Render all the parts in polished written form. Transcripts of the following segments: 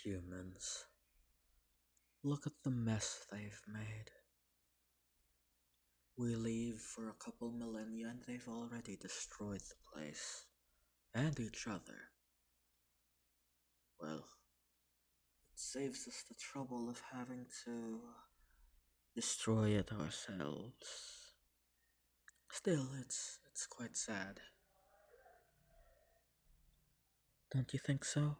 Humans. Look at the mess they've made. We leave for a couple millennia and they've already destroyed the place. And each other. Well, it saves us the trouble of having to destroy it ourselves. Still, it's quite sad. Don't you think so?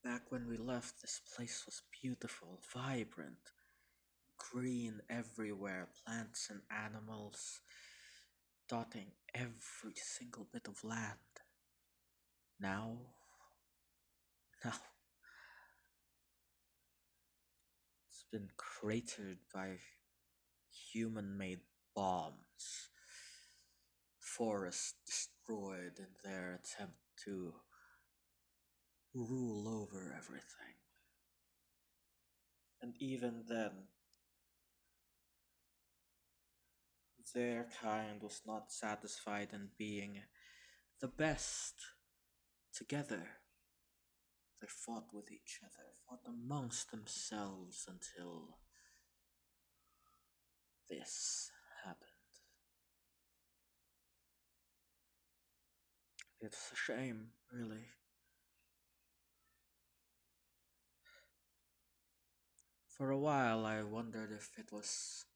Back when we left, this place was beautiful, vibrant, green everywhere, plants and animals dotting every single bit of land. Now, now, it's been cratered by human-made bombs, forests destroyed in their attempt to rule over everything. And even then, their kind was not satisfied in being the best together. They fought with each other, fought amongst themselves until this happened. It's a shame, really. For a while, I wondered if it was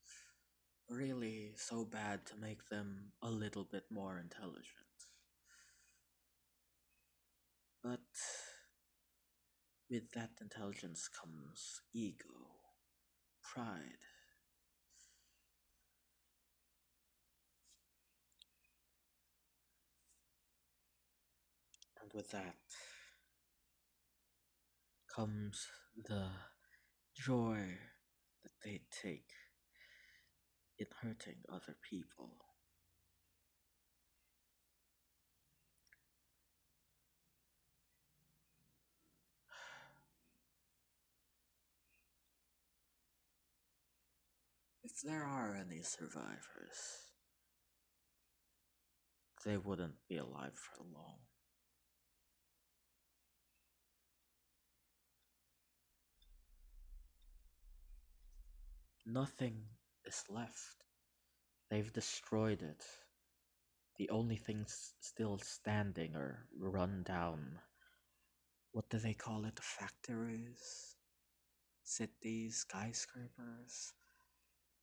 really so bad to make them a little bit more intelligent. But with that intelligence comes ego, pride. And with that comes the joy that they take in hurting other people. If there are any survivors, they wouldn't be alive for long. Nothing is left. They've destroyed it. The only things still standing are run down. What do they call it? Factories? Cities? Skyscrapers?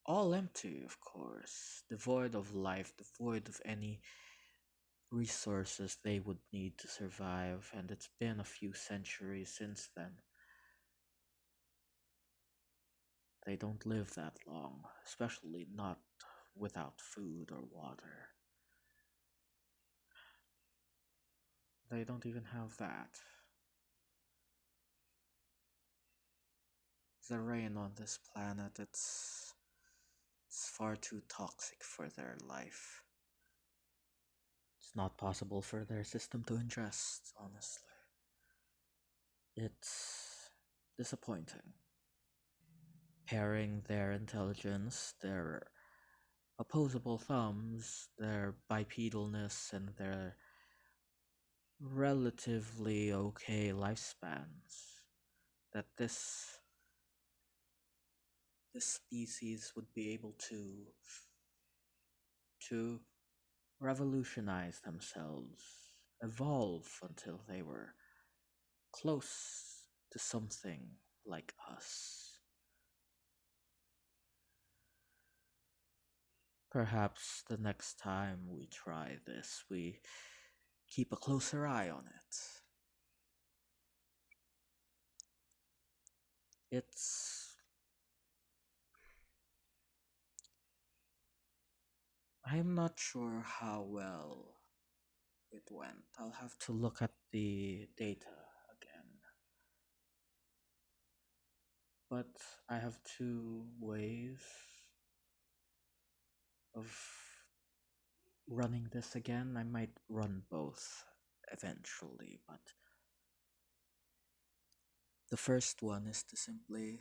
All empty, of course. Devoid of life, devoid of any resources they would need to survive, and it's been a few centuries since then. They don't live that long, especially not without food or water. They don't even have that. The rain on this planet, it's far too toxic for their life. It's not possible for their system to ingest, honestly. It's disappointing. Pairing their intelligence, their opposable thumbs, their bipedalness, and their relatively okay lifespans, that this species would be able to revolutionize themselves, evolve until they were close to something like us. Perhaps the next time we try this, we keep a closer eye on it. It's... I'm not sure how well it went. I'll have to look at the data again. But I have two ways of running this again. I might run both eventually, but the first one is to simply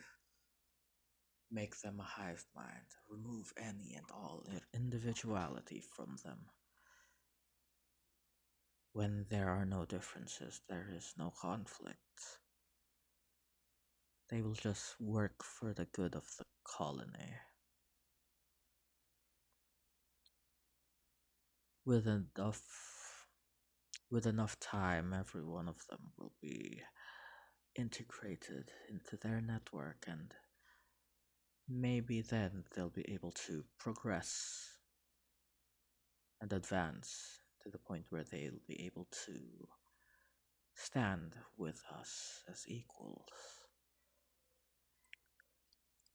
make them a hive mind, remove any and all individuality from them. When there are no differences, there is no conflict. They will just work for the good of the colony. With enough time, every one of them will be integrated into their network, and maybe then they'll be able to progress and advance to the point where they'll be able to stand with us as equals.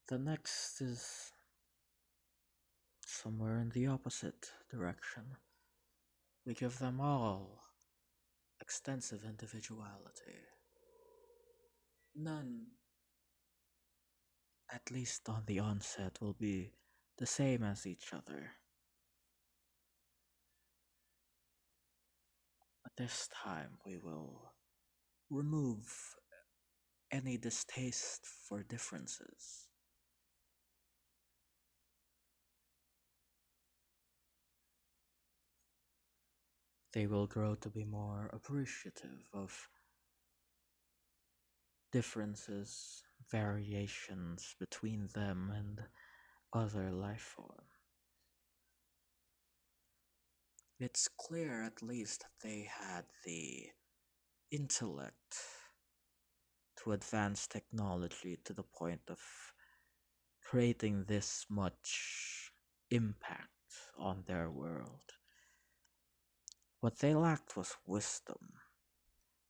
The next is somewhere in the opposite direction. We give them all extensive individuality. None, at least on the onset, will be the same as each other. But this time we will remove any distaste for differences. They will grow to be more appreciative of differences, variations between them and other life forms. It's clear at least that they had the intellect to advance technology to the point of creating this much impact on their world. What they lacked was wisdom,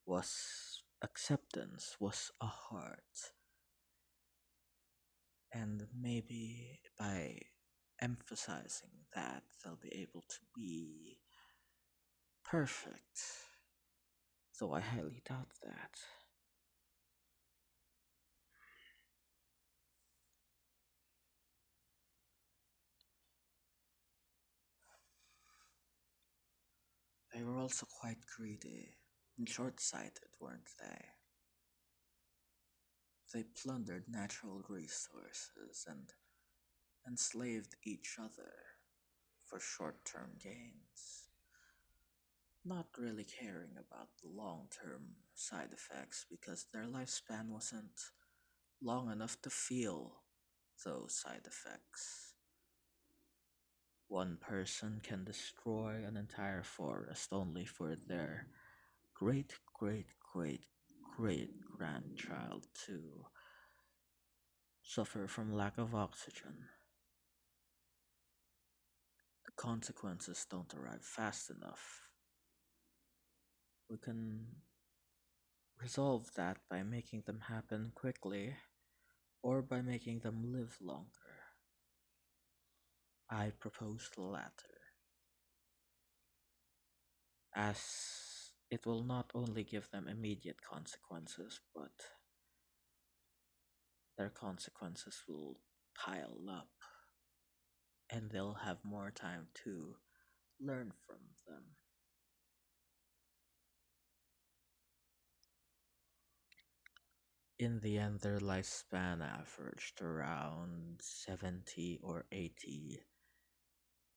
was acceptance, was a heart, and maybe by emphasizing that, they'll be able to be perfect, though I highly doubt that. They were also quite greedy and short sighted, weren't they? They plundered natural resources and enslaved each other for short term gains, not really caring about the long term side effects because their lifespan wasn't long enough to feel those side effects. One person can destroy an entire forest only for their great great great great grandchild to suffer from lack of oxygen. The consequences don't arrive fast enough. We can resolve that by making them happen quickly or by making them live longer. I propose the latter, as it will not only give them immediate consequences, but their consequences will pile up and they'll have more time to learn from them. In the end, their lifespan averaged around 70 or 80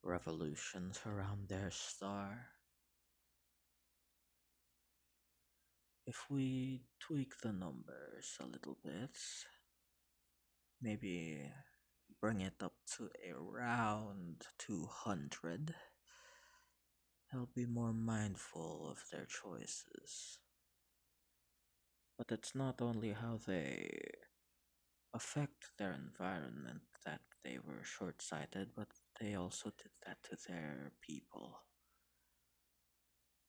revolutions around their star. If we tweak the numbers a little bit, maybe bring it up to around 200, they'll be more mindful of their choices. But it's not only how they affect their environment that they were short sighted, but they also did that to their people.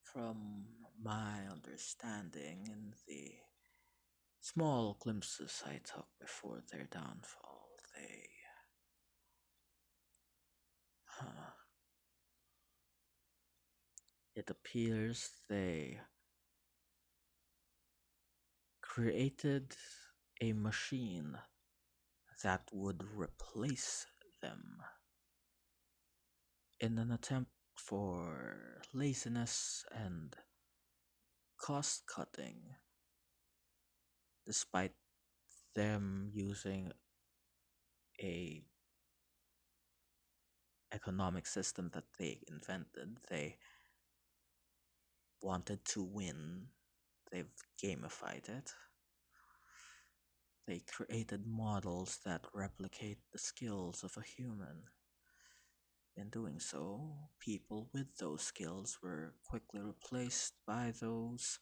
From my understanding in the small glimpses I took before their downfall, uh, it appears they created a machine that would replace them in an attempt for laziness and cost cutting, despite them using a economic system that they invented. They wanted to win, they've gamified it. They created models that replicate the skills of a human. In doing so, people with those skills were quickly replaced by those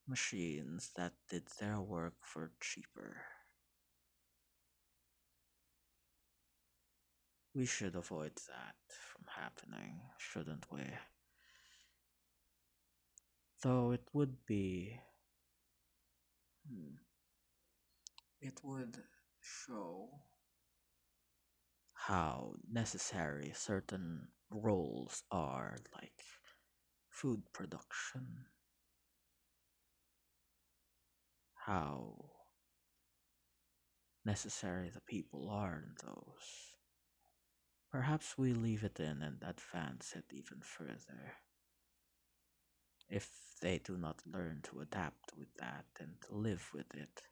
machines that did their work for cheaper. We should avoid that from happening, shouldn't we? Though it would be. Hmm, it would show how necessary certain roles are, like food production, how necessary the people are in those. Perhaps we leave it in and advance it even further. If they do not learn to adapt with that and live with it,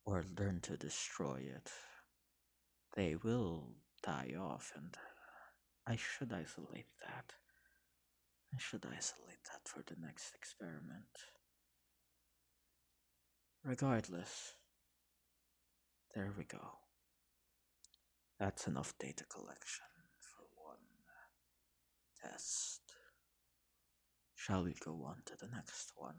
or learn to destroy it, they will die off, and I should isolate that. I should isolate that for the next experiment. Regardless, there we go. That's enough data collection for one test. Shall we go on to the next one?